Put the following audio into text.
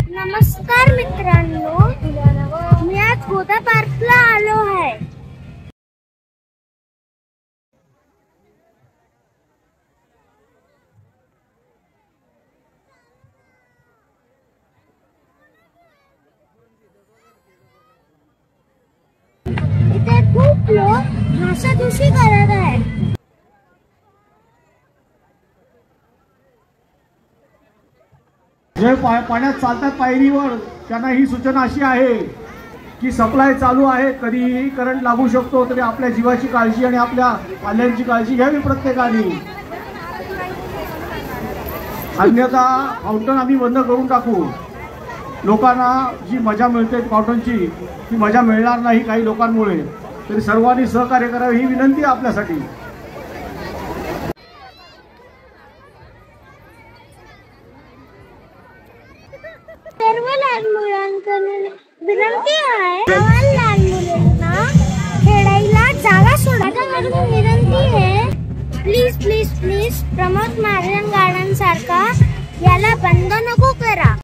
नमस्कार मित्रांनो, मी आज गोदा पार्कला आलो आहे। इथे खूप लोक भाषादूषी करत आहेत। जे पाण्यात चालतात पायरीवर त्यांना ही सूचना अशी आहे की सप्लाय चालू आहे, कधीही करंट लागू शकतो, तरी आपल्या जीवाची काळजी आणि आपल्या पाल्यांची काळजी घ्यावी प्रत्येकाने। अन्यथा फाउंटन आम्ही बंद करून टाकू। लोकांना जी मजा मिळते फाउंटनची ती मजा मिळणार नाही काही लोकांमुळे, तरी सर्वांनी सहकार्य करावे ही विनंती आहे आपल्यासाठी। सर्व लहान मुलांकडून विनंती आहे, लहान मुलांना खेळायला जागा सोडण्याची विनंती आहे। Please please please Pramod Mahajan garden सारखा याला बंद नको करा।